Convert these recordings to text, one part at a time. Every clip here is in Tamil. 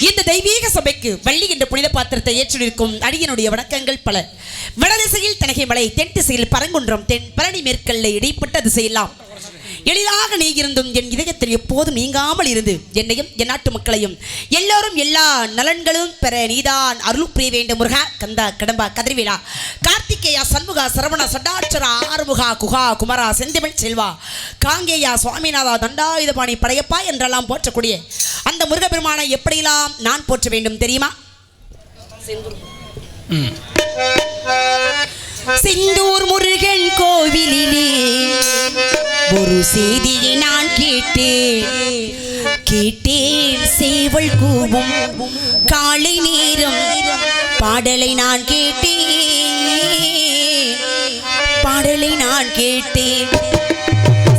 இந்த தெய்வீக சபைக்கு வள்ளி என்ற புனித பாத்திரத்தை ஏற்றிருக்கும் அடியனுடைய வணக்கங்கள் பல. வடதிசையில் தனகை மலை, தென் திசையில் பரங்குன்றம், தென் பழனி மேற்கல்லை இடைப்பட்ட திசையெல்லாம் எளிதாக நீ இருந்தும் என் இதயத்தில் எப்போதும் நீங்காமல் இருந்து என்னையும் என் நாட்டு மக்களையும் எல்லோரும் எல்லா நலன்களும் பெற நீதான் அருள் புரிய வேண்டும். முருகா, கந்தா, கடம்பா, கதிர்வேலா, கார்த்திகேயா, சண்முகா, சரவணா, சடாட்சரா, ஆறுமுகா, குகா, குமரா, செந்திமிழ் செல்வா, காங்கேயா, சுவாமிநாதா, தண்டாயுதபாணி, படையப்பா என்றெல்லாம் போற்றக்கூடிய அந்த முருகப்பெருமானை எப்படியெல்லாம் நான் போற்ற வேண்டும் தெரியுமா? செந்தூர் முருகன் கோவிலிலே ஒரு செய்தியை நான் கேட்டேன் சேவல் கூவும் காலை நேரம் பாடலை நான் கேட்டேன்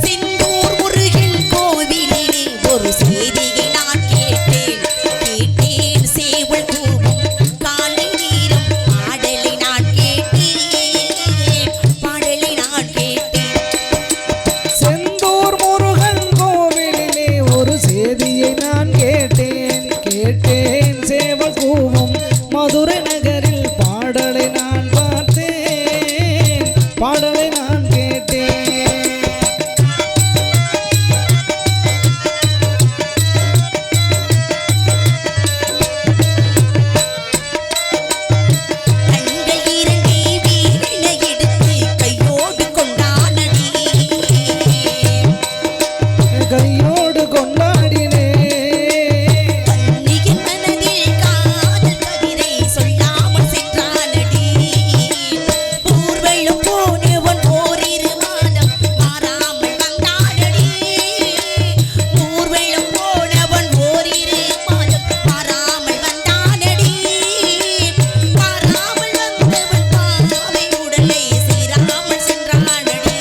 செந்தூர் முருகன் கோவிலிலே ஒரு செய்தியை நான் கேட்டேன் சேவல் கூவும் காலை நேரம் பாடலை நான் கேட்டேன் செந்தூர் முருகன் கோவிலிலே ஒரு செய்தியை நான் கேட்டேன் சேவல் கூவும் மதுரை நகரில் பாடலை நான் பார்த்தேன் பாடலை நான் கேட்டேன் கையோடு கொண்டாடினே சொல்லாமல் சென்றானடி ஊர்வலம் போனவன் ஓரிரு மாதம் மாறாமல் வந்தானடி ஊர்வலம் போனவன் ஓரிரு மாதம் மாறாமல் வந்தானடி மாறாமல் வந்தவன் பாவை உடலை சீராமல் சென்றானடி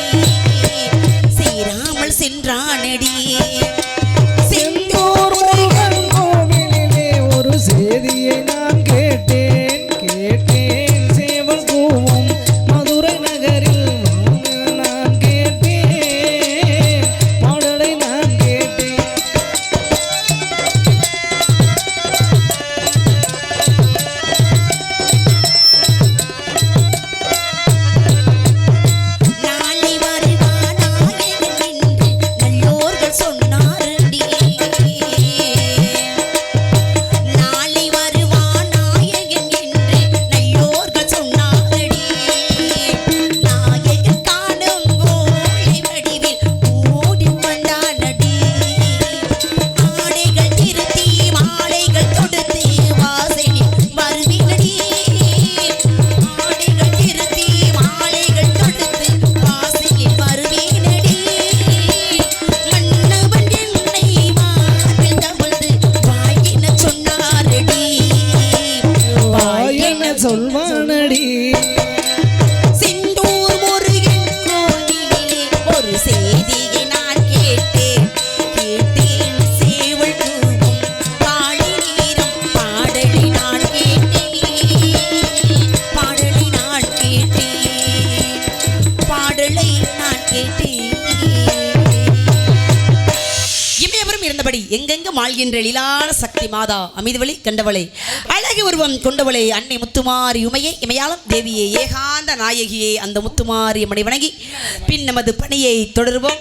செந்தூர் முருகன் கோவிலிலே ஒரு செய்தியை நான் கேட்டேன் சேவல் கூவும் மதுரை நகரில் நான் கேட்டேன் பாடலை நான் கேட்டேன் நாளை வருவானாயகன் என்று நல்லோர்கள் சொன்னாரடி நாளை வருவானாயகன் என்று நல்லோர்கள் சொன்னாரடி நாயகன் காணும் கோழை வடிவில் ஓடி வந்தானடி ஆடைகள் திருத்தி மாலைகள் தொடுத்து வாசலில் வருவினடி ஆடைகள் திருத்தி மாலைகள் தொடுத்து வாசலில் வருவேனடி மன்னவன் என்னை மார்பில் தவழ்ந்து வாயின சொன்னாரடி வாயென சொல்வானடி செந்தூர் முருகன் கோவிலிலே ஒரு செய்தியை நான் கேட்டேன் சேவல் கூவும் காலை நேரம் பாடலை நான் கேட்டேன் இமயவரும் இருந்தபடி எங்கெங்க மாழ்கின்ற எழிலான சக்தி மாதா அமிர்தவழி கண்டவளை அழகு உருவம் கொண்டவளை அன்னை முத்துமாரி உமையை இமையாளம் தேவியே ஏகாந்த நாயகியே அந்த முத்துமாரி அம்மனை வணங்கி பின் நமது பணியை தொடருவோம்.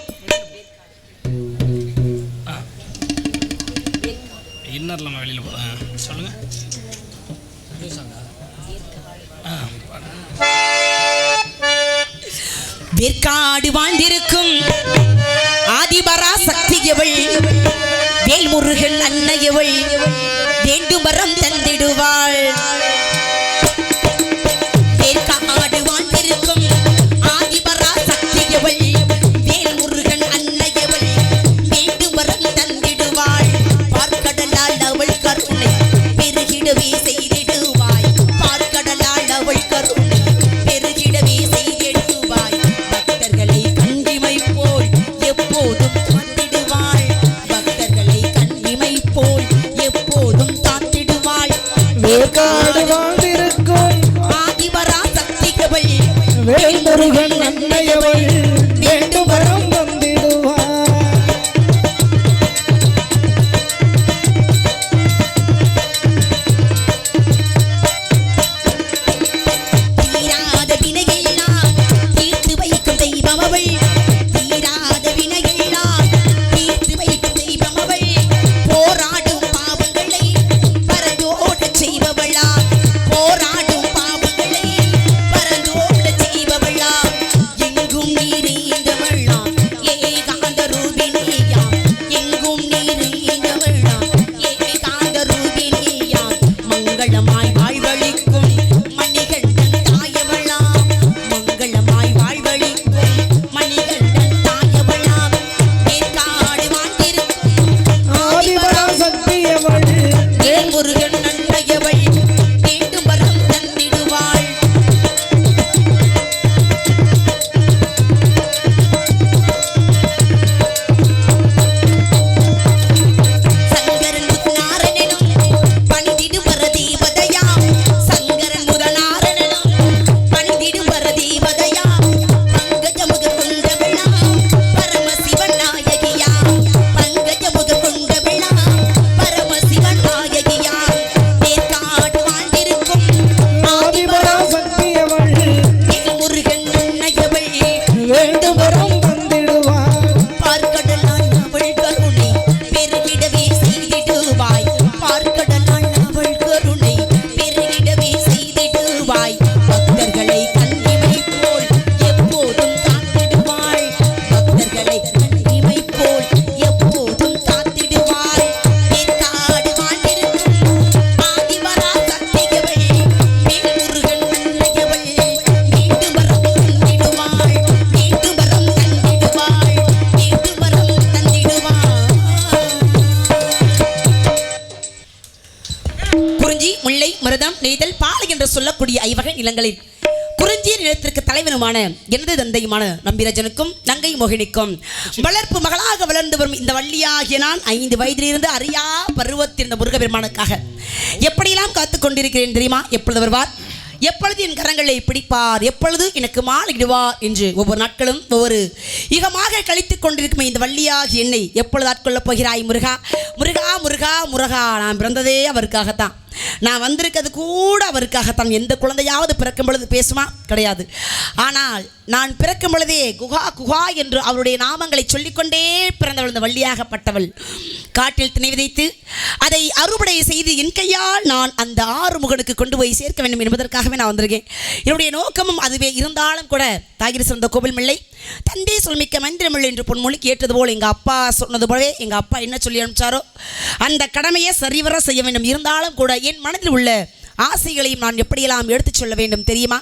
இன்னர்ல வெளியில் சொல்லுங்க. வேற்காடு வாழ்ந்திருக்கும் ஆதிபரா சக்தியவள் வேல்முருகன் அன்னையவள் வேண்டும் வரம் தந்திடுவாள். வேற்காடு வாழ்ந்திருக்கும் ஆதிபரா சக்தியவள் வேல்முருகன் அன்னையவள் வேண்டும் வரம் தந்திடுவாள். பார்க்கடலால் அவள் கருணை பெருகிடவே செய்திடுவாய். பார்க்கடலால் அவள் கருணை பெருகிடவே செய்திடுவாய். பக்தர்களை கண்டிமை போல் எப்போதும் காத்திடுவாள். பக்தர்களை கண்டிமை போல் எப்போதும் காத்திடுவாள். வேற்காடு வாழ்ந்திருக்கும் ஆதிபரா சக்தியவள் வேல்முருகன் அன்னையவள் வேண்டும் வரம் தந்திடுவார். குறிஞ்சி, முல்லை, மருதம், நெய்தல், பாலை என்று சொல்லக்கூடிய ஐவகை நிலங்களில் குறிஞ்சிய நிலத்திற்கு தலைவனுமான எனது தந்தையுமான நம்பிராஜனுக்கும் நங்கை மோகினிக்கும் வளர்ப்பு மகளாக வளர்ந்து வரும் இந்த வள்ளியாகிய நான் 5 வயதிலிருந்து அறியா பருவத்தில் இந்த முருகபெருமானுக்காக எப்படியெல்லாம் காத்துக் கொண்டிருக்கிறேன் தெரியுமா? எப்பொழுது வருவார், எப்பொழுது என் கரங்களை பிடிப்பார், எப்பொழுது எனக்கு மாலையிடுவார் என்று ஒவ்வொரு நாட்களும் ஒவ்வொரு யுகமாக கழித்துக் கொண்டிருக்கும் இந்த வள்ளியாகி என்னை எப்பொழுது ஆட்கொள்ளப் போகிறாய் முருகா? முருகா முருகா முருகா, நான் பிறந்ததே அவருக்காகத்தான், நான் வந்திருக்கிறது கூட அவருக்காகத்தான். எந்த குழந்தையாவது பிறக்கும் பொழுது பேசுமா? கிடையாது. ஆனால் நான் பிறக்கும் பொழுதே குஹா குஹா என்று அவருடைய நாமங்களை சொல்லிக்கொண்டே பிறந்தவள் இந்த வள்ளியாகப்பட்டவள். காட்டில் திணை விதைத்து அதை அறுவடை செய்து என் கையால் நான் அந்த ஆறுமுகனுக்கு கொண்டு போய் சேர்க்க வேண்டும் என்பதற்காகவே நான் வந்திருக்கேன். என்னுடைய நோக்கமும் அதுவே. இருந்தாலும் கூட தாகிரி சிறந்த கோவில் மில்லை, தந்தை சொல்மிக்க மந்திரமில்லை என்று பொன்மொழிக்கு ஏற்றது போல் எங்கள் அப்பா சொன்னது போலவே எங்கள் அப்பா என்ன சொல்லி அனுப்பிச்சாரோ அந்த கடமையை சரிவர செய்ய வேண்டும். இருந்தாலும் கூட என் மனதில் உள்ள ஆசைகளையும் நான் எப்படியெல்லாம் எடுத்துச் சொல்ல வேண்டும் தெரியுமா?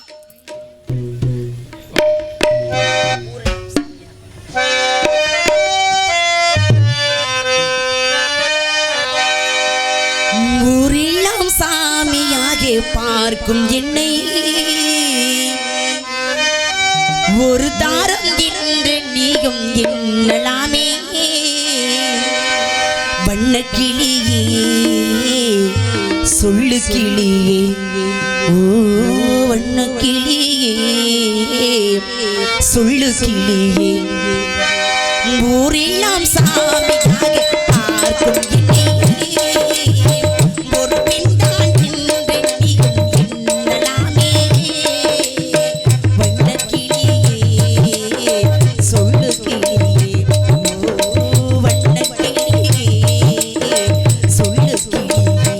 ஊரெல்லாம் சாமியாக பார்க்கும் என்னை ஒரு தாரம் என்று நீயும் எண்ணலாமே. வண்ண கிளியே சொல்லு கிளியே, ஓ வண்ண கிளியே சொல்லு கிளியே, ஊரெல்லாம் சாமியாக பார்க்கும் என்னை ஒரு பெண்தான் என்று நீயும் எண்ணலாமே. வண்ண கிளியே சொல்லு கிளியே, ஓ வண்ண கிளியே சொல்லு கிளியே,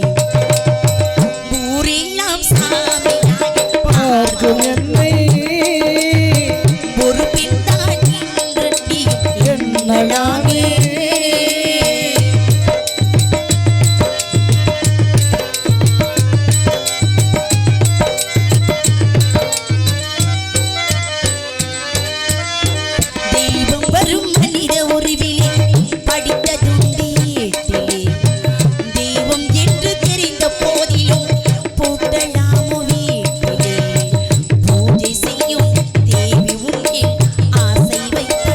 ஊரெல்லாம் சாமியாக பார்க்கும் என்னை ஒரு பெண்தான் என்று நீயும் எண்ணலாமே. தெய்வம் வரும் மனித உருவிலே படித்ததுண்டு ஏட்டிலே, தெய்வம் என்று தெரிந்த போதிலும் பூட்டலாமோ வீட்டிலே, பூஜை செய்யும் தேவி உன்னில் ஆசை வைத்த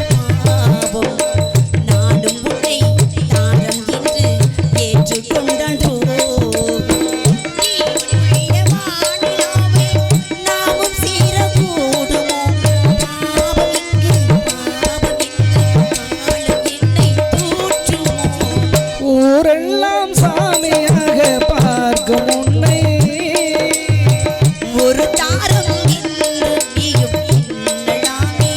பாவம், நானும் உன்னை தாரம் என்று ஏற்றுக்கொண்டான் நீ உன்னுடைய வானிலாவே நாமும் சேரக்கூடுமோ? பாவம் இங்கு பாவம் என்று காலம் என்னை தூற்றுமோ? ஊரெல்லாம் சாமியாக பார்க்கும் உன்னை ஒரு தாரம் என்று நீயும் எண்ணலாமே.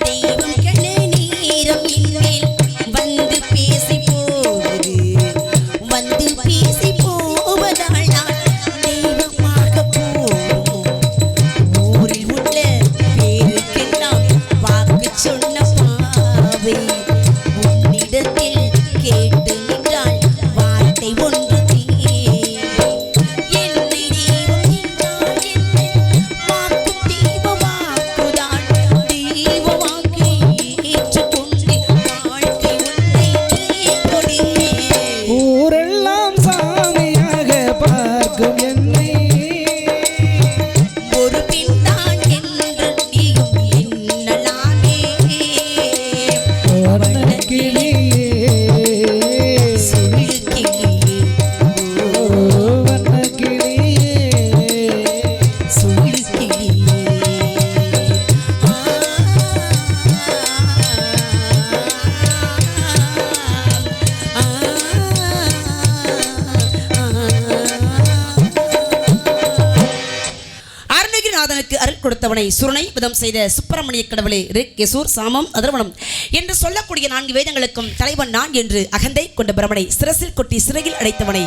தெய்வம் கண்ண நேரம் இன்மேல் வந்து பேசி போவது, வந்து பேசி போவதால் நான் தெய்வமாக போகுமோ? ஊரில் உள்ள பேருக்கெல்லாம் வாக்கு சொன்ன பாவை, உன்னிடத்தில் கேட்டு நின்றால் வார்த்தை ஒன்று தேவை. என்னை தெய்வம் என்றால் என்ன? வாக்கும் தெய்வ வாக்குதான், தெய்வ வாக்கை ஏற்றுக்கொண்டு வாழ்க்கை ஒன்றை நீ கொடி. ஊரெல்லாம் சாமியாக பார்க்கும் என்னை ஒரு பெண்தான் என்று நீயும் எண்ணலாமே. வண்ண கிளியே சொல்லு கிளியே, ஓ வண்ண கிளியே சொல்லு கிளியே, அருணகிரிநாதனுக்கு அருள் கொடுத்தவனை சுரனை விதம் செய்த சுப்பிரமணிய கடவுளே ரிக் யசூர் சாமம் அதர்வனம் என்று சொல்லக்கூடிய 4 வேதங்களுக்கும் தலைவன் நான் என்று அகந்தை கொண்ட பிரமனை சிரசில் கொட்டி சிறையில் அடைத்தவனை,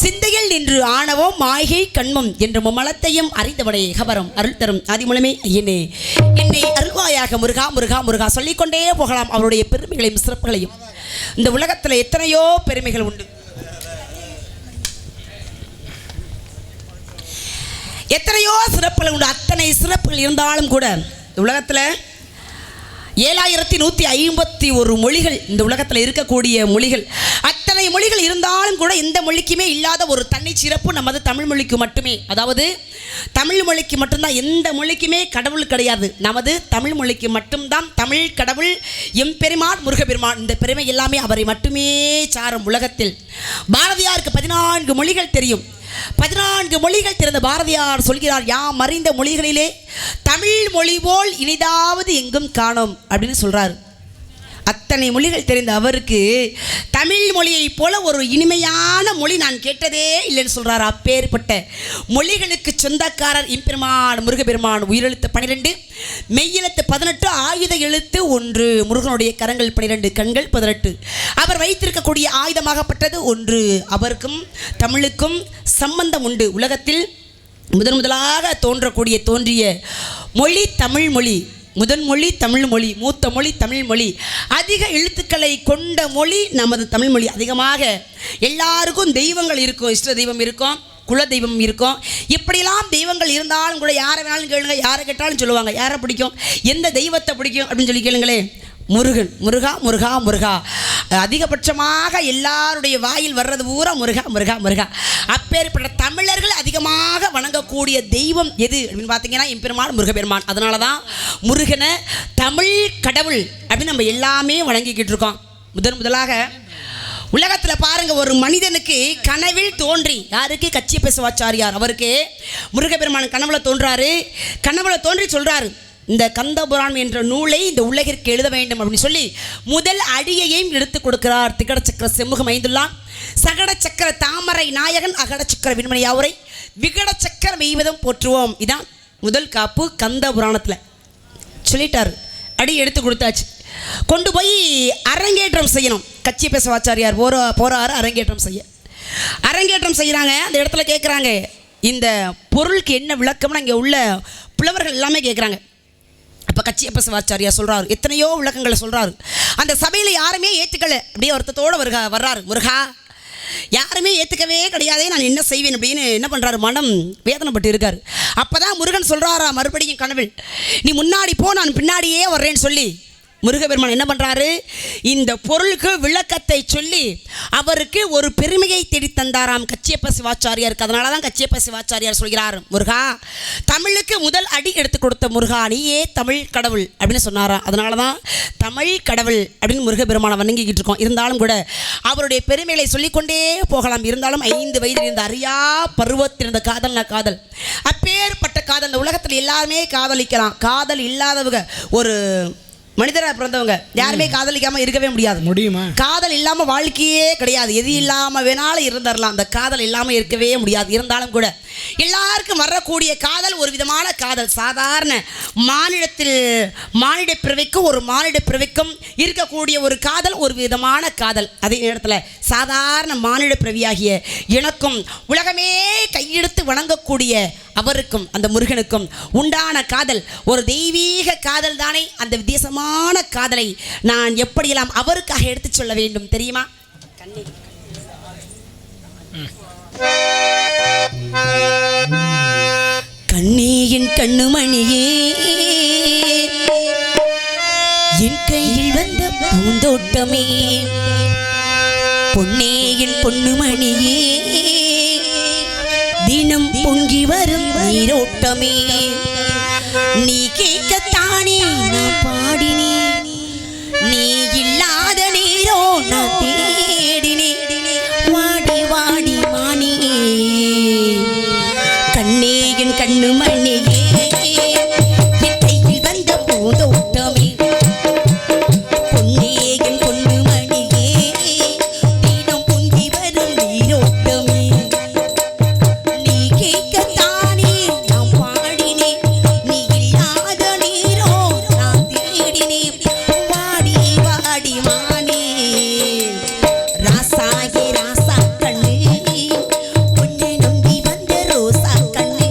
சிந்தையில் நின்று ஆணவம் மாய்கை கண்மம் என்று மும்மலத்தையும் அறிந்தவனை கபரம் அருள் தரும் ஆதிமூலமே ஐயனே என்னை அருள்வாயாக முருகா முருகா முருகா சொல்லிக்கொண்டே போகலாம் அவருடைய பெருமைகளையும் சிறப்புகளையும். இந்த உலகத்தில் எத்தனையோ பெருமைகள் உண்டு. எத்தனையோ சிறப்புகள் உண்டு. அத்தனை சிறப்புகள் இருந்தாலும் கூட இந்த உலகத்தில் 7151 மொழிகள் இந்த உலகத்தில் இருக்கக்கூடிய மொழிகள், அத்தனை மொழிகள் இருந்தாலும் கூட எந்த மொழிக்குமே இல்லாத ஒரு தனி சிறப்பு நமது தமிழ் மொழிக்கு மட்டுமே. அதாவது தமிழ் மொழிக்கு மட்டும்தான், எந்த மொழிக்குமே கடவுள் கிடையாது. நமது தமிழ் மொழிக்கு மட்டும்தான் தமிழ் கடவுள் எம்பெருமான் முருகப்பெருமான். இந்த பெருமை எல்லாமே அவரை மட்டுமே சாரும். உலகத்தில் பாரதியாருக்கு 14 மொழிகள் தெரியும். 14 மொழிகள் தெரிந்த பாரதியார் சொல்கிறார், யாம் அறிந்த மொழிகளிலே தமிழ் மொழி போல் இனிதாவது எங்கும் காணோம் அப்படின்னு சொல்றாரு. அத்தனை மொழிகள் தெரிந்த அவருக்கு தமிழ் மொழியை போல ஒரு இனிமையான மொழி நான் கேட்டதே இல்லைன்னு சொல்றாரு. அப்பேற்பட்ட மொழிகளுக்கு சொந்தக்காரர் எம்பெருமான் முருகப்பெருமான். உயிரெழுத்து 12, மெய்யெழுத்து 18, ஆயுத எழுத்து 1. முருகனுடைய கரங்கள் 12, கண்கள் 18. அவர் வைத்திருக்கக்கூடிய ஆயுதமாகப்பட்டது 1. அவருக்கும் தமிழுக்கும் சம்பந்தம் உண்டு. உலகத்தில் முதலாக தோன்றிய மொழி தமிழ் மொழி. முதன் மொழி தமிழ் மொழி, மூத்த மொழி தமிழ் மொழி. அதிக எழுத்துக்களை கொண்ட மொழி நமது தமிழ் மொழி. அதிகமாக எல்லாருக்கும் தெய்வங்கள் இருக்கும், இஷ்ட தெய்வம் இருக்கும், குல தெய்வம் இருக்கும். இப்படியெல்லாம் தெய்வங்கள் இருந்தாலும் கூட யாரை வேணாலும் கேளுங்க, யாரை கேட்டாலும் சொல்லுவாங்க யாரை பிடிக்கும், எந்த தெய்வத்தை பிடிக்கும் அப்படின்னு சொல்லி கேளுங்களே, முருகன். முருகா முருகா முருகா. அதிகபட்சமாக எல்லாருடைய வாயில் வர்றது பூரா முருகா முருகா முருகா. அப்பேற்பட்ட தமிழர்கள் அதிகமாக வணங்கக்கூடிய தெய்வம் எது அப்படின்னு பார்த்தீங்கன்னா எம்பெருமான் முருகப்பெருமான். அதனால தான் முருகனை தமிழ் கடவுள் அப்படின்னு நம்ம எல்லாமே வணங்கிக்கிட்டு இருக்கோம். முதலாக உலகத்தில் பாருங்க, ஒரு மனிதனுக்கு கனவில் தோன்றி, யாருக்கு? கச்சியப்ப சிவாச்சாரியார். அவருக்கு முருகப்பெருமான் கனவுல தோன்றாரு. கனவுல தோன்றி சொல்றாரு, இந்த கந்தபுராணம் என்ற நூலை இந்த உலகிற்கு எழுத வேண்டும் அப்படின்னு சொல்லி முதல் அடியையும் எடுத்து கொடுக்கிறார். திகட சக்கர செம்முகம் ஐந்துள்ளான், சகட சக்கர தாமரை நாயகன், அகட சக்கர விண்மணி யாவுரை, விகட சக்கர மெய்வதம் போற்றுவோம். இதான் முதல் காப்பு கந்த புராணத்தில் சொல்லிட்டாரு. அடி எடுத்து கொடுத்தாச்சு. கொண்டு போய் அரங்கேற்றம் செய்யணும். கச்சியப்ப சிவாச்சாரியார் போறாரு அரங்கேற்றம் செய்ய. அரங்கேற்றம் செய்கிறாங்க. அந்த இடத்துல கேட்குறாங்க, இந்த பொருளுக்கு என்ன விளக்கம்னு அங்கே உள்ள புலவர்கள் எல்லாமே கேட்குறாங்க. அப்போ கச்சியப்ப சிவாச்சாரியார் சொல்கிறாரு, எத்தனையோ விளக்கங்களை சொல்கிறாரு. அந்த சபையில் யாருமே ஏற்றுக்கலை. அப்படியே வருத்தத்தோடு வர்றாரு. முருகா, யாருமே ஏற்றுக்கவே கிடையாதே, நான் என்ன செய்வேன் அப்படின்னு என்ன பண்ணுறாரு, மனம் வேதனைப்பட்டு இருக்கார். அப்போ தான் முருகன் சொல்கிறாரா மறுபடியும் கனவில், நீ முன்னாடி போ, நான் பின்னாடியே வர்றேன்னு சொல்லி முருகப்பெருமான் என்ன பண்ணுறாரு, இந்த பொருளுக்கு விளக்கத்தை சொல்லி அவருக்கு ஒரு பெருமையை தேடி தந்தாராம் கச்சியப்ப சிவாச்சாரியாருக்கு. அதனால தான் கச்சியப்ப சிவாச்சாரியார் சொல்கிறார், முருகா, தமிழுக்கு முதல் அடி எடுத்து கொடுத்த முருகா, நீயே தமிழ் கடவுள் அப்படின்னு சொன்னாராம். அதனால தான் தமிழ் கடவுள் அப்படின்னு முருகப்பெருமானை வணங்கிக்கிட்டு இருக்கோம். இருந்தாலும் கூட அவருடைய பெருமைகளை சொல்லிக்கொண்டே போகலாம். இருந்தாலும் 5 வயதில் இருந்த அறியா பருவத்தில் இருந்த காதல்னா காதல், அப்பேற்பட்ட காதல். இந்த உலகத்தில் எல்லாருமே காதலிக்கலாம். காதல் இல்லாதவங்க, ஒரு மனிதராக பிறந்தவங்க யாருமே காதலிக்காமல் இருக்கவே முடியுமா? காதல் இல்லாமல் வாழ்க்கையே கிடையாது. எது இல்லாமல் வேணாலும் இருந்துடலாம், அந்த காதல் இல்லாமல் இருக்கவே முடியாது. இருந்தாலும் கூட எல்லாருக்கும் வரக்கூடிய காதல் ஒரு விதமான காதல். சாதாரண மானிட பிறவிக்கும் ஒரு மானிட பிறவிக்கும் இருக்கக்கூடிய ஒரு காதல் ஒரு விதமான காதல். அதே நேரத்தில் சாதாரண மானிட பிறவியாகிய எனக்கும் உலகமே கையெடுத்து வணங்கக்கூடிய அவருக்கும் அந்த முருகனுக்கும் உண்டான காதல் ஒரு தெய்வீக காதல் தானே. அந்த வித்தியாசமான காதலை நான் எப்படியெல்லாம் அவருக்காக எடுத்து சொல்ல வேண்டும் தெரியுமா? கண்ணீயின் கண்ணுமணியே, என் கையில் வந்த பூந்தோட்டமே, பொன்னேயின் பொன்னுமணியே, தினம் பொங்கி வரும் நீரோட்டமே, நீ கேட்கத்தானே நான் பாடினேன், நீ இல்லாத நீரோ நான் தேடினேன், வாடி வாடி மானே, கண்ணே என் கண்ணு மணியே, என் கையில் வந்த பூந்தோட்டமே, பொன்னே என் பொண்ணு மணியே, தினம் பொங்கி வரும் நீரோட்டமே, நீ கேட்கத்தானே நான் பாடினேன், நீ இல்லாத நீரோ நான் தேடினேன், வாடி வாடி மானே, ராசாகி ராசா கண்ணு, உன்னை நம்பி வந்த ரோசா கண்ணு,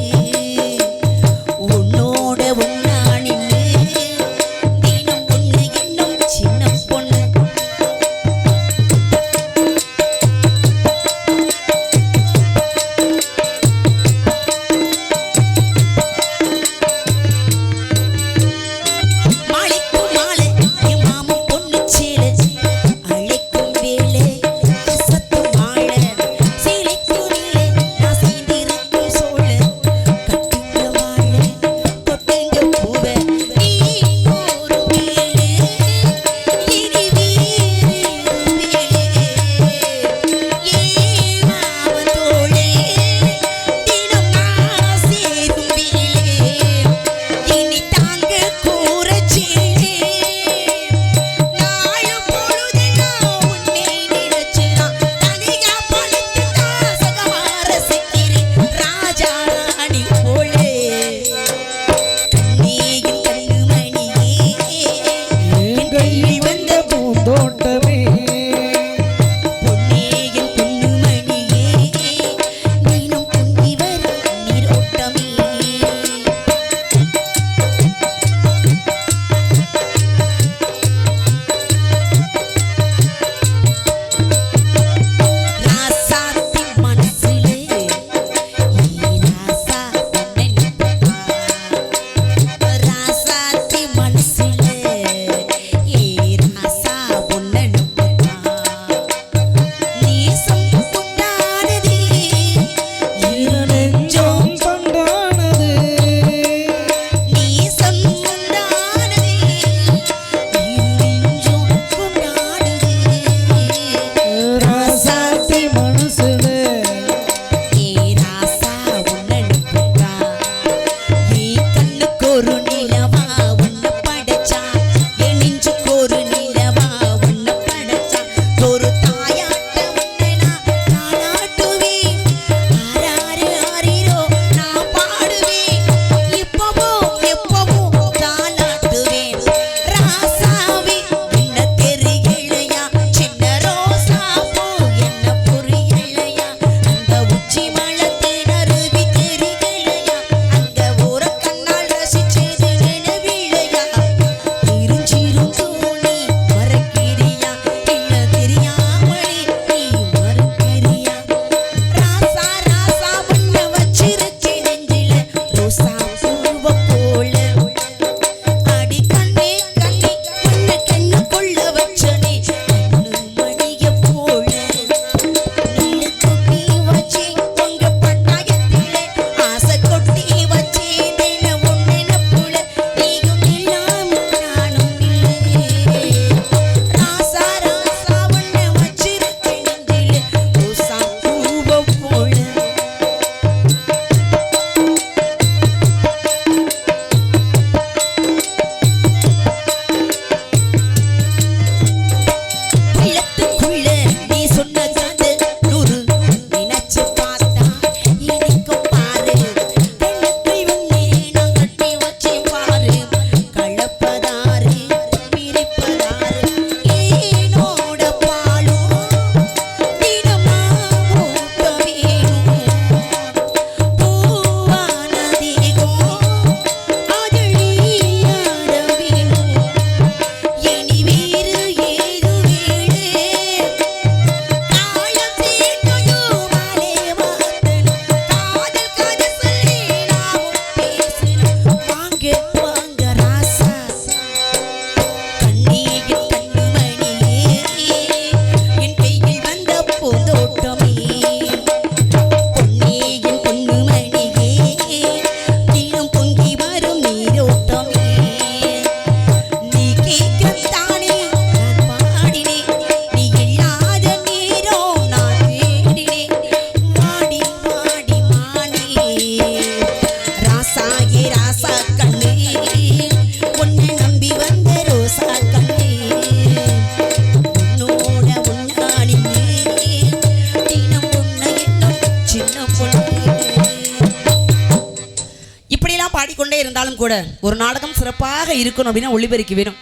பாடிக்கொண்டே இருந்தாலும் கூட ஒரு நாடகம் சிறப்பாக இருக்கணும் அப்படின்னா ஒளிபெருக்கி வேணும்.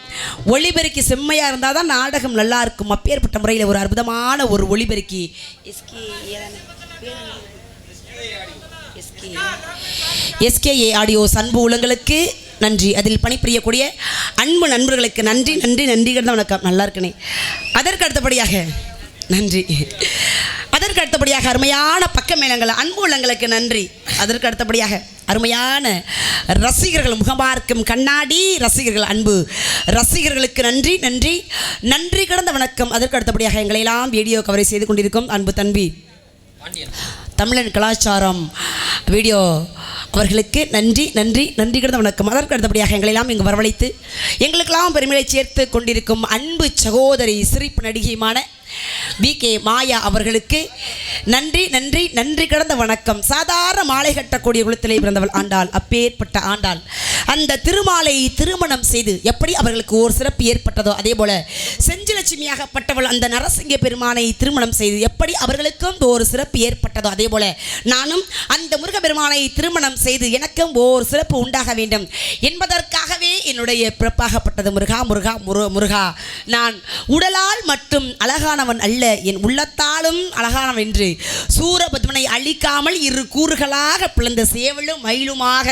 ஒளிபெருக்கி செம்மையாக இருந்தால் தான் நாடகம் நல்லா இருக்கும். அப்பேற்பட்ட முறையில் ஒரு அற்புதமான ஒரு ஒளிபெருக்கி எஸ்கேஏ ஆடியோஸ் அன்பு உள்ளங்களுக்கு நன்றி. அதில் பணிபுரியக்கூடிய அன்பு நண்பர்களுக்கு நன்றி நன்றி நன்றிகள் தான் வணக்கம். நல்லா இருக்கனே. அதற்கு அடுத்தபடியாக நன்றி. அதற்கு அடுத்தபடியாக அருமையான பக்க மேளங்கள் அன்பு உள்ளங்களுக்கு நன்றி. அதற்கு அடுத்தபடியாக அருமையான ரசிகர்கள் முகமார்க்கும் கண்ணாடி ரசிகர்கள் அன்பு ரசிகர்களுக்கு நன்றி நன்றி நன்றி கடந்த வணக்கம். அதற்கு அடுத்தபடியாக எங்களையெல்லாம் வீடியோ கவரேஜ் செய்து கொண்டிருக்கும் அன்பு தம்பி தமிழன் கலாச்சாரம் வீடியோ அவர்களுக்கு நன்றி நன்றி நன்றி கிடந்த வணக்கம். அதற்கு அடுத்தபடியாக எங்களெல்லாம் இங்கு வரவழைத்து எங்களுக்கெல்லாம் பெருமையை சேர்த்து கொண்டிருக்கும் அன்பு சகோதரி சிரிப்பு நடிகையுமான விகே மாயா அவர்களுக்கு நன்றி நன்றி நன்றி கடந்த வணக்கம். சாதாரண மாலை கட்டக்கூடிய குலத்திலே பிறந்தவள் ஆண்டாள். அப்பேற்பட்ட ஆண்டாள் அந்த திருமாலை திருமணம் செய்து எப்படி அவர்களுக்கு ஒரு சிறப்பு ஏற்பட்டதோ அதே போல செஞ்சிலட்சுமியாகப்பட்டவள் அந்த நரசிங்க பெருமானை திருமணம் செய்து எப்படி அவர்களுக்கும் ஒரு சிறப்பு ஏற்பட்டதோ அதே போல நானும் அந்த முருக பெருமானை திருமணம் செய்து எனக்கும் ஒரு சிறப்பு உண்டாக வேண்டும் என்பதற்காகவே என்னுடைய பிறப்பாகப்பட்டது. முருகா முருகா முருகா, நான் உடலால் மட்டும் அழகானவன் அல்ல, என் உள்ளத்தாலும் அழகானவன் என்று சூரபத்மனை அழிக்காமல் இரு கூறுகளாக பிளந்த சேவலும் மயிலுமாக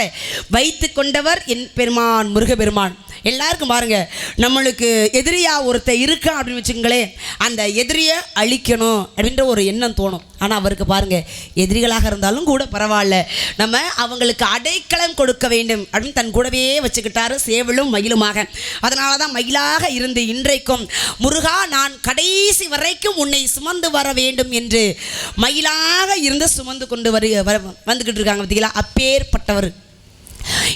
வைத்து கொண்டவர் என் பெருமான் முருகபெருமான். எல்லாருக்கும் பாருங்க, நம்மளுக்கு எதிரியா ஒருத்தர் இருக்கா அப்படின்னு வச்சுங்களேன், அந்த எதிரியை அழிக்கணும் அப்படின்ற ஒரு எண்ணம் தோணும். ஆனால் அவருக்கு பாருங்க, எதிரிகளாக இருந்தாலும் கூட பரவாயில்ல, நம்ம அவங்களுக்கு அடைக்கலம் கொடுக்க வேண்டும் அப்படின்னு தன் கூடவே வச்சுக்கிட்டாரு சேவலும் மயிலுமாக. அதனால தான் மயிலாக இருந்து இன்றைக்கும் முருகா நான் கடைசி வரைக்கும் உன்னை சுமந்து வர வேண்டும் என்று மயிலாக இருந்து சுமந்து கொண்டு வந்துக்கிட்டு இருக்காங்க. பார்த்தீங்களா, அப்பேற்பட்டவர்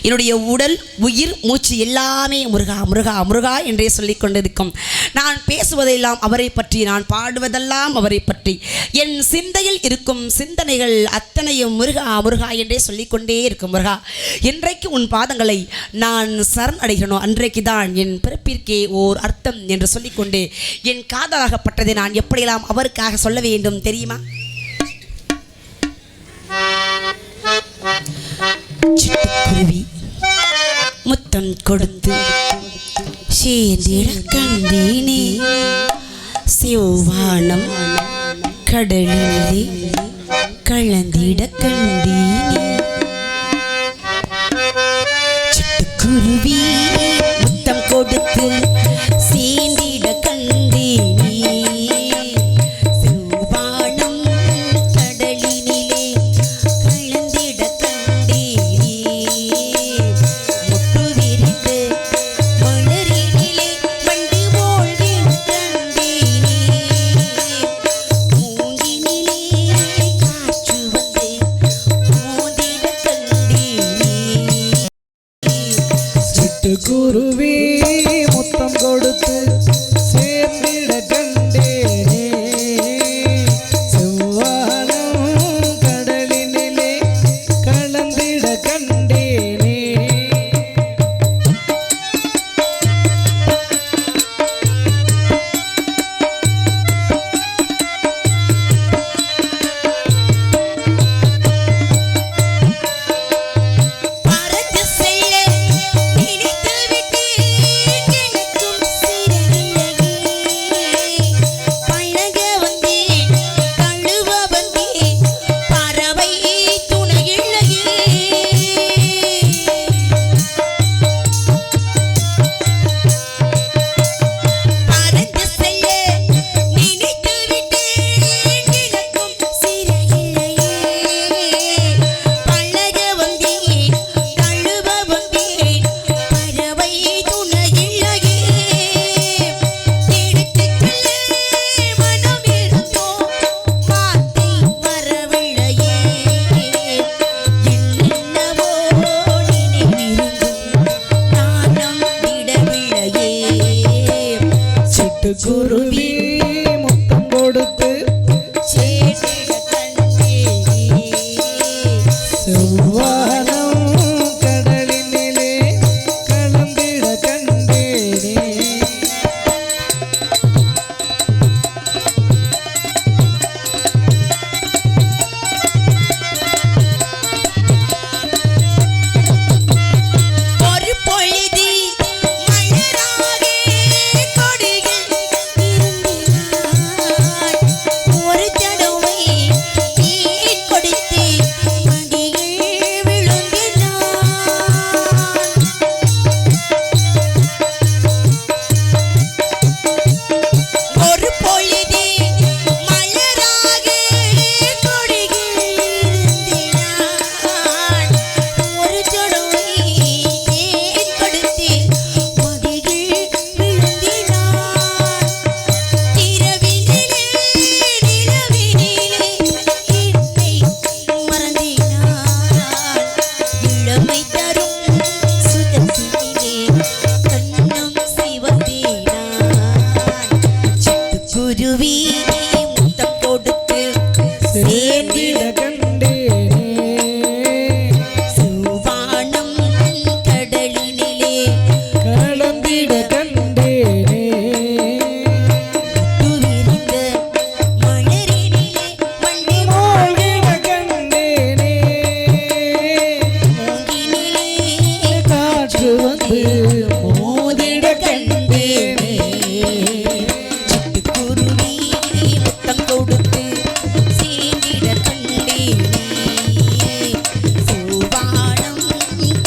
என்னுடைய உடல் உயிர் மூச்சு எல்லாமே முருகா முருகா முருகா என்றே சொல்லிக் கொண்டிருக்கும். நான் பேசுவதெல்லாம் அவரை பற்றி, நான் பாடுவதெல்லாம் அவரை பற்றி, என் சிந்தையில் இருக்கும் சிந்தனைகள் அத்தனையும் முருகா முருகா என்றே சொல்லிக்கொண்டே இருக்கும். முருகா, என்றைக்கு உன் பாதங்களை நான் சரண் அடைகிறனோ அன்றைக்கு தான் என் பிறப்பிற்கே ஓர் அர்த்தம் என்று சொல்லிக்கொண்டு என் காதலாகப்பட்டதை நான் எப்படியெல்லாம் அவருக்காக சொல்ல வேண்டும் தெரியுமா? சிட்டுக்குருவி முத்தம் கொடுத்து சேர்ந்திட கண்டேனே, செவ்வானம் கடலிலே கலந்திட கண்டேனே. சிட்டுக்குருவி முத்தம் கொடுத்து சேர்ந்திட கண்டேனே, செவ்வானம் கடலினிலே கலந்திட கண்டேனே. முட்டு விரித்து மலரினிலே வண்டு போல் கண்டேனே, மூங்கினிலே காற்று வந்து மோதிட கண்டேனே. சிட்டுக்குருவி முத்தம் கொடுத்து சேர்ந்திட கண்டேனே, செவ்வானம் கடலினிலே கலந்திட கண்டேனே. பறந்து செல்ல நினைத்து விட்டேன், எனக்கும் சிறகில்லையே. பழக வந்தேன், தழுவ வந்தேன், பறவை துணையில்லையே. பறந்து செல்ல நினைத்து விட்டேன், எனக்கும் சிறகில்லையே. பழக வந்தேன், தழுவ வந்தேன், பறவை துணையில்லையே. எடுத்துக்கொள்ள மனம் இருந்தோம், வார்த்தை வரவில்லையே. என்னென்னவோ நினைவிருந்தும் நாணம் விடவில்லையே. சிட்டுக்குருவி முத்தம் கொடுத்து சேட்டிட கண்டேனே, செவ்வானம் கடலினிலே கலந்திட கண்டேனே. சுகமை தரும் சுகத்திலே கண்ணும் சிவந்தேனான் சிட்டுக்குருவி முத்தம் கொடுத்து சேர்ந்திட கண்டேனே செவ்வானம் கடலினிலே கலந்திட கண்டேனே துவிரிந்த மலரினிலே வண்டி மூழ்கிட கண்டேனே மூங்கினிலே காற்று வந்து மோதிட கண்டேனே சிட்டுக்குருவி முத்தம் கொடுத்து சேர்ந்திட கண்டேனே செவ்வானம்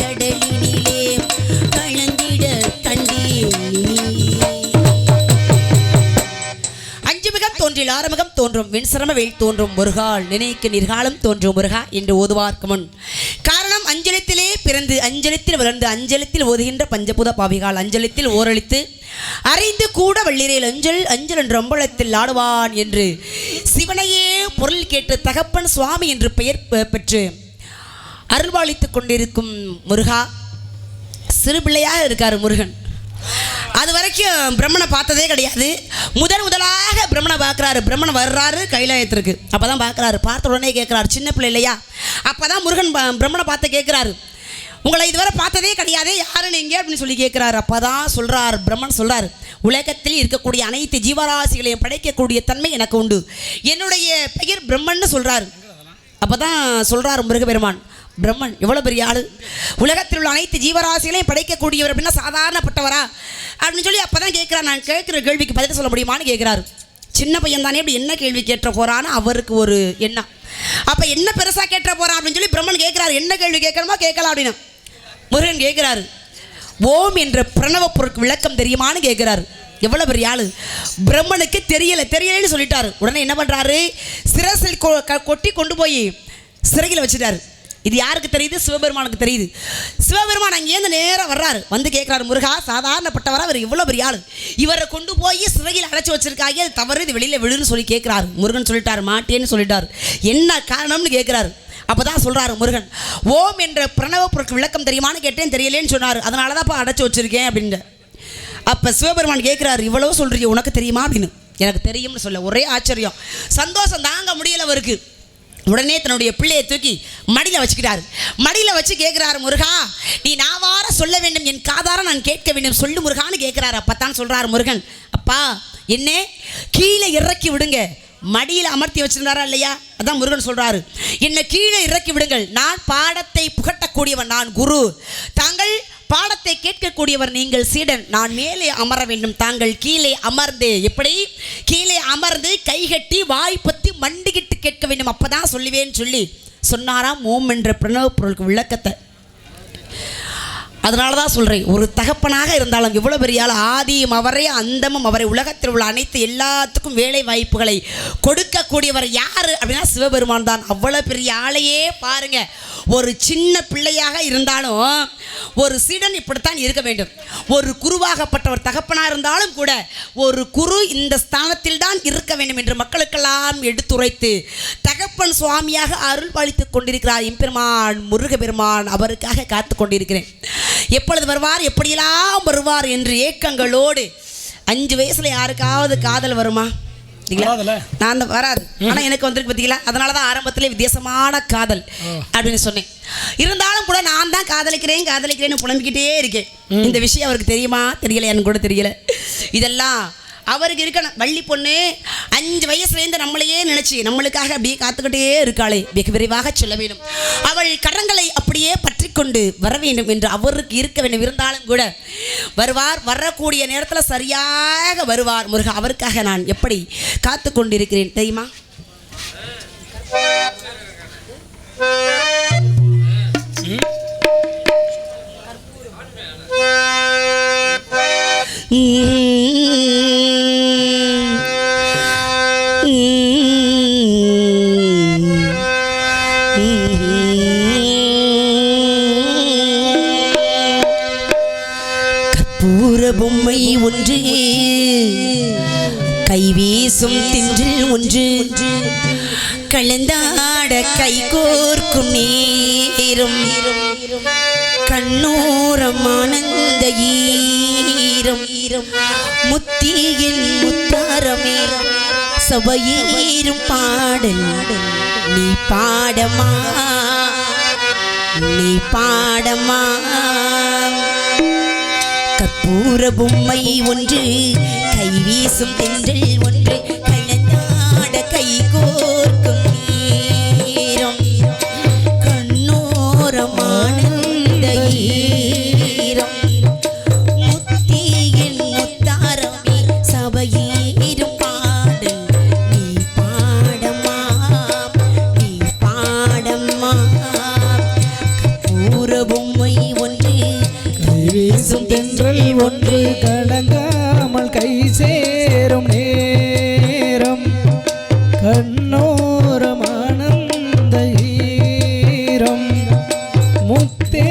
கடலினிலே கலந்திட கண்டேனே அஞ்சுமுகம் தோன்றில் ஆறுமுகம் தோன்றும் வெண்சிரம வேல் தோன்றும் முருகால் நினைக்கு நிர்காலம் தோன்றும் முருகா என்று ஓதுவார்க்கு முன் காரணம் அஞ்சலத்திலே பிறந்து அஞ்சலத்தில் வளர்ந்து அஞ்சலத்தில் ஓதுகின்ற பஞ்சபூத பாவிகால் அஞ்சலத்தில் ஓரளித்து அறிந்து கூட வள்ளிரையில் அஞ்சல் அஞ்சல் என்ற அம்பலத்தில் ஆடுவான் என்று சிவனையே பொருள் கேட்டு தகப்பன் சுவாமி என்று பெயர் பெற்று அருள்பாலித்துக் கொண்டிருக்கும் முருகா சிறு பிள்ளையாக இருக்காரு முருகன். அது வரைக்கும் பிரம்மனை பார்த்ததே கிடையாது. முதலாக பிரம்மனை பார்க்குறாரு. பிரம்மனை வர்றாரு கைலாயத்திற்கு. அப்போ தான் பார்க்குறாரு. பார்த்த உடனே கேட்குறாரு, சின்ன பிள்ளை இல்லையா? அப்போ தான் முருகன் பிரம்மனை பார்த்து கேட்குறாரு, உங்களை இதுவரை பார்த்ததே கிடையாதே, யாரு நீங்கள் அப்படின்னு சொல்லி கேட்குறாரு. அப்போ தான் சொல்கிறார் பிரம்மன் சொல்கிறார், உலகத்தில் இருக்கக்கூடிய அனைத்து ஜீவராசிகளையும் படைக்கக்கூடிய தன்மை எனக்கு உண்டு, என்னுடைய பெயர் பிரம்மன்னு சொல்கிறாரு. அப்போ தான் சொல்கிறார் முருகபெருமான், பிரம்மன் எவ்வளோ பெரிய ஆள், உலகத்தில் உள்ள அனைத்து ஜீவராசிகளையும் படைக்கக்கூடியவர் அப்படின்னா சாதாரணப்பட்டவரா அப்படின்னு சொல்லி அப்போ தான் கேட்குறாரு. நான் கேட்குற கேள்விக்கு பதில் சொல்ல முடியுமான்னு கேட்குறாரு. சின்ன பையன் தானே இப்படி என்ன கேள்வி கேட்ட போகிறான்னு அவருக்கு ஒரு எண்ணம். அப்போ என்ன பெருசாக கேட்ட போகிறான் அப்படின்னு சொல்லி பிரம்மன் கேட்குறாரு, என்ன கேள்வி கேட்கணுமோ கேட்கலாம் அப்படின்னு. முருகன் கேட்குறாரு, ஓம் என்ற பிரணவ பொருட்கு விளக்கம் தெரியுமான்னு கேட்குறாரு. எவ்வளோ பெரிய ஆள், பிரம்மனுக்கு தெரியலைன்னு சொல்லிட்டாரு. உடனே என்ன பண்ணுறாரு, சிரசில் கொட்டி கொண்டு போய் சிறையில் வச்சுட்டாரு. இது யாருக்கு தெரியுது? சிவபெருமானுக்கு தெரியுது. சிவபெருமான் அங்கேருந்து நேராக வர்றாரு. வந்து கேட்குறாரு, முருகா சாதாரணப்பட்டவரா, அவர் இவ்வளோ பெரிய ஆள், இவரை கொண்டு போய் சிறையில் அடைச்சி வச்சிருக்காங்க, அது தவறு, இது வெளியில் விழுன்னு சொல்லி கேட்குறாரு. முருகன் சொல்லிட்டாரு, மாட்டேன்னு சொல்லிட்டாரு. என்ன காரணம்னு கேட்குறாரு. அப்போ தான் சொல்கிறாரு முருகன், ஓம் என்ற பிரணவ பொருட்கு விளக்கம் தெரியுமான்னு கேட்டேன், தெரியலேன்னு சொன்னார், அதனால தான் இப்போ அடைச்சி வச்சிருக்கேன் அப்படின்ட்டு. அப்போ சிவபெருமான் கேட்குறாரு, இவ்வளோ சொல்கிறீங்க, உனக்கு தெரியுமா அப்படின்னு. எனக்கு தெரியும்னு சொல்ல ஒரே ஆச்சரியம், சந்தோஷம் தாங்க முடியல அவருக்கு. உடனே தன்னுடைய பிள்ளையை தூக்கி மடியில் வச்சுக்கிட்டாரு. மடியில் வச்சு கேட்குறாரு, முருகா நீ நாவார சொல்ல வேண்டும், என் காதார நான் கேட்க வேண்டும், சொல்லு முருகான்னு கேட்குறாரு. அப்போ தான் சொல்கிறாரு முருகன், அப்பா என்ன கீழே இறக்கி விடுங்க. மடியில் அமர்த்தி வச்சிருந்தாரா இல்லையா, அதான் முருகன் சொல்கிறாரு, என்னை கீழே இறக்கி விடுங்கள், நான் பாடத்தை புகட்டக்கூடியவன், நான் குரு, தாங்கள் பாடத்தை கேட்கக்கூடியவர், நீங்கள் சீடன், நான் மேலே அமர வேண்டும், தாங்கள் கீழே அமர்ந்து, எப்படி கீழே அமர்ந்து கைகட்டி வாய்ப்பத்தி மண்டிக்கிட்டு கேட்க வேண்டும், அப்பதான் சொல்லுவேன்னு சொல்லி சொன்னாராம் ஓம் என்ற பிரணவ பொருளுக்கு விளக்கத்தை. அதனால தான் சொல்கிறேன், ஒரு தகப்பனாக இருந்தாலும் எவ்வளோ பெரிய ஆள், ஆதியும் அவரே அந்தமும் அவரை, உலகத்தில் உள்ள அனைத்து எல்லாத்துக்கும் வேலை வாய்ப்புகளை கொடுக்கக்கூடியவர் யார் அப்படின்னா சிவபெருமான் தான். அவ்வளோ பெரிய ஆளையே பாருங்க, ஒரு சின்ன பிள்ளையாக இருந்தாலும் ஒரு சீடன் இப்படித்தான் இருக்க வேண்டும். ஒரு குருவாகப்பட்டவர் தகப்பனாக இருந்தாலும் கூட ஒரு குரு இந்த ஸ்தானத்தில் தான் இருக்க வேண்டும் என்று மக்களுக்கெல்லாம் எடுத்துரைத்து தகப்பன் சுவாமியாக அருள் பாலித்துக் கொண்டிருக்கிறார் எம்பெருமான் முருகபெருமான். அவருக்காக காத்து கொண்டிருக்கிறேன், எப்பொழுது வருவார், எப்படியெல்லாம் வருவார் என்று ஏக்கங்களோடு. 5 வயசுல யாருக்காவது காதல் வருமா? நான் தான் வராது, ஆனால் எனக்கு வந்திருக்கு பார்த்தீங்களா. அதனால தான் ஆரம்பத்திலே வித்தியாசமான காதல் அப்படின்னு சொன்னேன். இருந்தாலும் கூட நான் தான் காதலிக்கிறேன்னு புலம்பிக்கிட்டே இருக்கேன். இந்த விஷயம் அவருக்கு தெரியுமா தெரியலையான்னு கூட தெரியல. இதெல்லாம் அவருக்கு இருக்கணும். வள்ளி பொண்ணு 5 வயசுலேருந்து நம்மளையே நினச்சி நம்மளுக்காக அப்படியே காத்துக்கிட்டே இருக்காளே, வெகு விரைவாக சொல்ல வேண்டும், அவள் கரங்களை அப்படியே பற்றி கொண்டு வர வேண்டும் என்று அவருக்கு இருக்க வேண்டும். இருந்தாலும் கூட வருவார், வரக்கூடிய நேரத்தில் சரியாக வருவார் முருகா. அவருக்காக நான் எப்படி காத்து கொண்டிருக்கிறேன் தெரியுமா? கற்பூர பொம்மை ஒன்று, கைவீசும் தின்றில் ஒன்று, கலந்தாட கைகோர்க்கும் நேரம் கண்ணோரம் ஆனந்த ஈரம் முத்தியின் முத்தாரமே சபையேறும் பாடல் நீ பாடமா நீ பாடமா கற்பூர பொம்மை ஒன்று கைவீசும் தென்றல் ஒன்று கலந்தாட கைகோர்க்கும் நேரம் கண்ணோரம் ஆனந்த ஈரம் முத்தியின் முத்தாரமே சபையேறும் பாடல் நீ பாடமா நீ பாடமா கற்பூர பொம்மை ஒன்று கைவீசும் தென்றல் ஒன்று கலங்காமல் கை சேரும் நேரம் கண்ணோரம் ஆனந்த ஈரம் முத்தே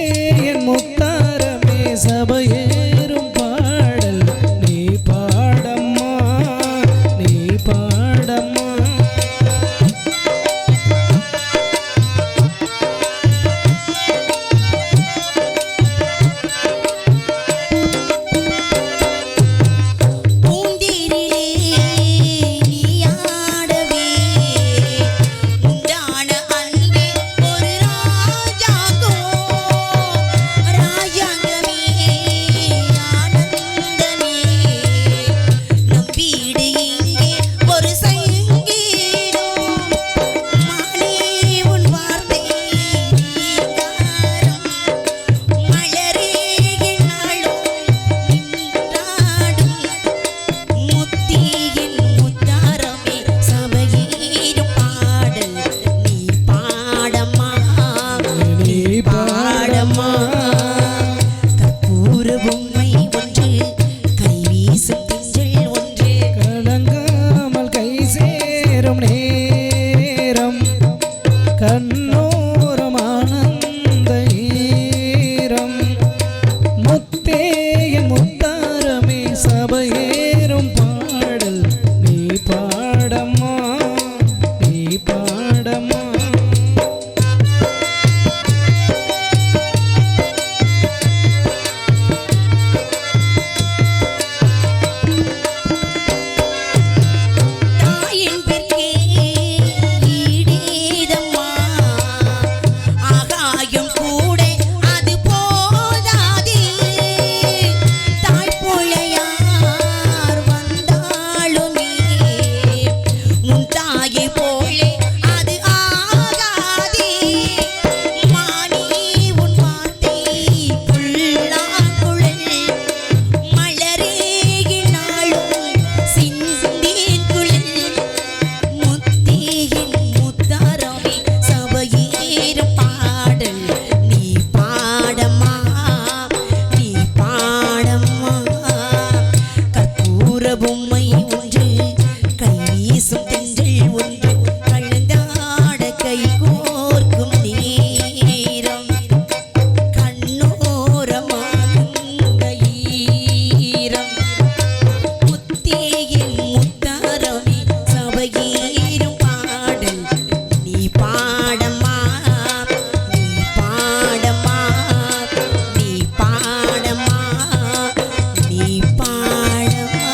என் முத்தாரமே சபையேறும் பாடல் நீ பாடம்மா நீ பாடம்மா பூந்தேரிலே நீயாடவே உண்டான அன்பே ஒரு ராஜாங்கோ ராஜாங்கமே ஆனந்தமே நம் வீடு இங்கே ஒரு சங்கீதம் மாலே உன் வார்த்தை நீங்காரம் மலரே என்னாலும் நின்றாடும் முத்தியின் முத்தாரமே சபையேறும் பாடல் நீ பாடமா நீ பாடமா கற்பூர பொம்மை ஒன்று கைவீசும் தென்றல் ஒன்று கலங்காமல் கை சேரும் நேரம் கண்ணோரம் ஆனந்த ஈரம் முத்தே என் முத்தாரமே சபையேறும் பாடல் நீ பாடம்மா நீ பாடம்மா தாயின் பெருக்கே ஈடேதம்மா ஆகாயம் கூட அது போதாதே தாய் போல யார் வந்தாலுமே உன் தாயை போலே அது ஆகாதே மானே உன் வார்த்தை புல்லாங்குழல் மலரே நாளும் சிந்தேன் குழல் முத்தியின் முத்தாரமே சபையேறும் பாடல் நீ பாடமா நீ பாடமா கற்பூர பொம்மை ஒன்று கைவீசும் தென்றல் ஒன்று கலந்தாட கைகோர்க்கும் நேரம் கண்ணோரம் ஆனந்த ஈரம் முத்தியின் முத்தாரமே சபையேறும் பாடல் நீ பாடமா நீ பாடமா நீ பாடமா நீ பாடமா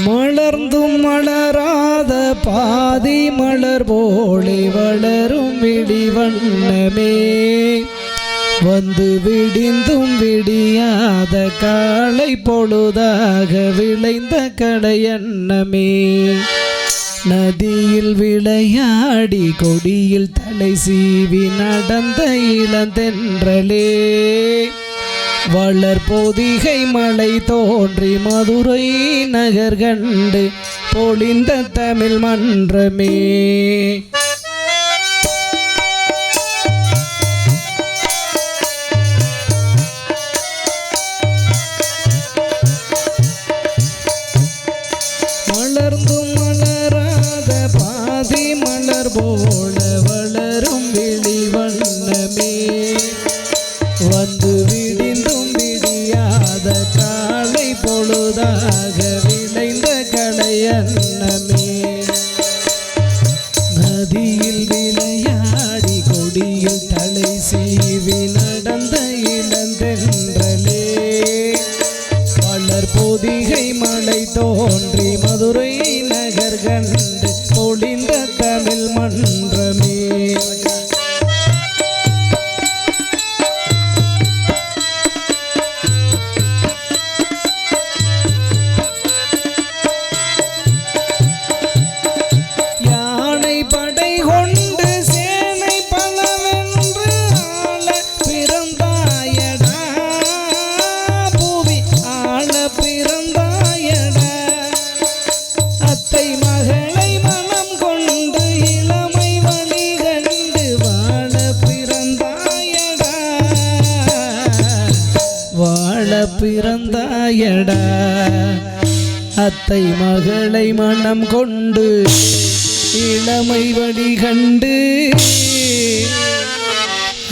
மலர்ந்தும் மலராத பாதி மலர் போலே வளரும் விடி வண்ணமே வந்து விடிந்தும் விடியாத காலை பொழுதாக விளைந்த கடையன்னமே நதியில் விளையாடி கொடியில் தலை சீவி நடந்த இளந்தென்றலே வளர் பொதிகை மலை தோன்றி மதுரை நகர் கண்டு பொழிந்த தமிழ் மன்றமே மலர்ந்தும் மலராத பாதி மலர் போல வளரும் விழி வண்ணமே வந்து விடிந்தும் விடியாத காலை பொழுதாக நதியில் விளையாடி கொடியில் தலை சீவி நடந்த இளந்தென்றலே வளர் பொதிகை மலை தோன்றி மதுரை நகர் கண்டு பொழிந்த தமிழ் மன்றமே யானை படை கொண்டு சேனை பலவென்று ஆள பிறந்தாயடா பூவி ஆள பிறந்தாயடா அத்தை மகளை மனம் கொண்டு இளமை வழி கண்டு வாழ பிறந்தாயடா வாழ பிறந்தாயடா அத்தை மகளை மனம் கொண்டு இளமை வழி கண்டு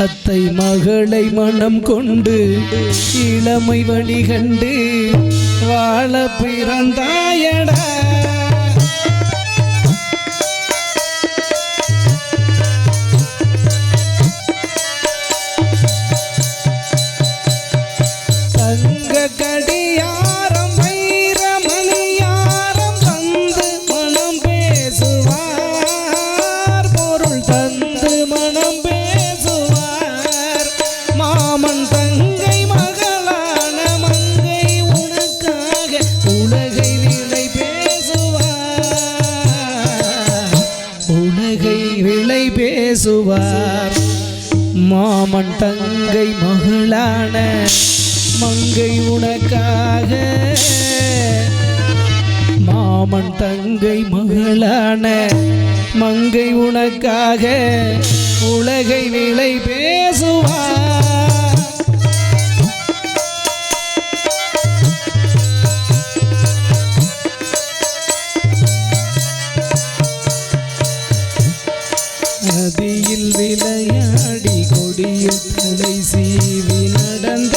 அத்தை மகளை மனம் கொண்டு இளமை வழி கண்டு வாழ பிறந்தாயடா தங்க கடியாரம் வைரமணியாரம் தந்து மனம் பேசுவார் பொருள் தந்து மனம் பேசுவார் மாமன் தங்கை மகளான மங்கை உனக்காக உலகை விலை பேசுவார் உலகை விலை பேசுவார் மாமன் தங்கை மகளான மங்கை உனக்காக மாமன் தங்கை மகளான மங்கை உனக்காக உலகை விலை பேசுவார் நதியில் விளையாடி கொடியில் தலை சீவி நடந்த